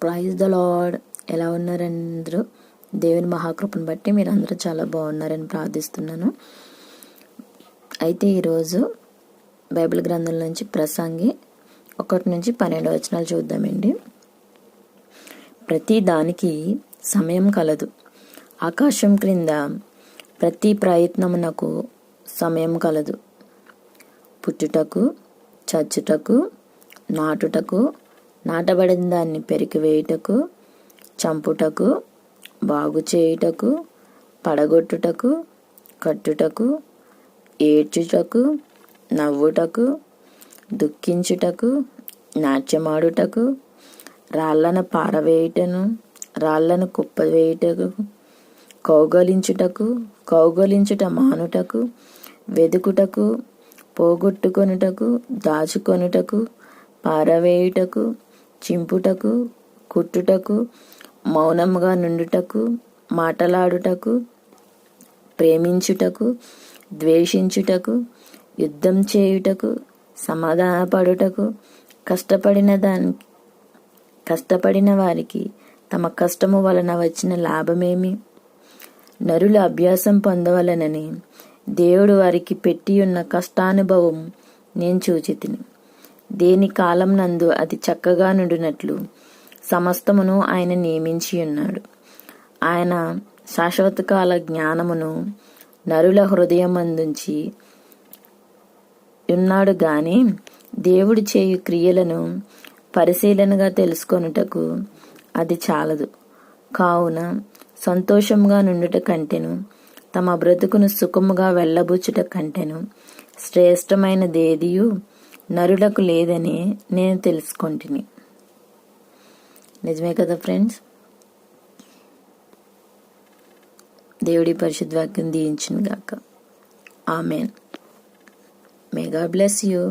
Praise the lord. ఎలా ఉన్నారని అందరూ? దేవుని మహాకృపను బట్టి మీరు అందరూ చాలా బాగున్నారని ప్రార్థిస్తున్నాను. అయితే ఈరోజు బైబిల్ గ్రంథం నుంచి ప్రసంగి 1 నుంచి 12 వచనాలు చూద్దామండి. ప్రతి దానికి సమయం కలదు. ఆకాశం క్రింద ప్రతి ప్రయత్నమునకు సమయం కలదు. పుట్టుటకు, చచ్చుటకు, నాటుటకు, నాటబడిన దాన్ని పెరికివేయుటకు, చంపుటకు, బాగు చేయుటకు, పడగొట్టుటకు, కట్టుటకు, ఏడ్చుటకు, నవ్వుటకు, దుఃఖించుటకు, నాట్యమాడుటకు, రాళ్లను పారవేయుటను, రాళ్లను కుప్పవేయుటకు, కౌగలించుట మానుటకు, వెదుకుటకు, పోగొట్టుకొనుటకు, దాచుకొనుటకు, పారవేయుటకు, చింపుటకు, కుట్టుటకు, మౌనముగా నుండుటకు, మాటలాడుటకు, ప్రేమించుటకు, ద్వేషించుటకు, యుద్ధం చేయుటకు, సమాధానపడుటకు, కష్టపడిన వారికి తమ కష్టము వలన వచ్చిన లాభమేమి? నరుల అభ్యాసం పొందవలనని దేవుడు వారికి పెట్టియున్న కష్టానుభవం నేను చూచితిని. దేని కాలం నందు అది చక్కగా నుండినట్లు సమస్తమును ఆయన నియమించి ఉన్నాడు. ఆయన శాశ్వత కాల జ్ఞానమును నరుల హృదయమందుంచి ఉన్నాడు గాని దేవుడు చేయు క్రియలను పరిశీలనగా తెలుసుకొనుటకు అది చాలదు. కావున సంతోషముగా నుండుట కంటెను, తమ బ్రతుకును సుఖముగా వెళ్ళబుచ్చుట కంటెను శ్రేష్టమైనదేదియు నరులకు లేదని నేను తెలుసుకొంటిని. నిజమే కదా ఫ్రెండ్స్? దేవుడి పరిశుద్ధ వాక్యం దీవించును గాక. Amen. May God bless you.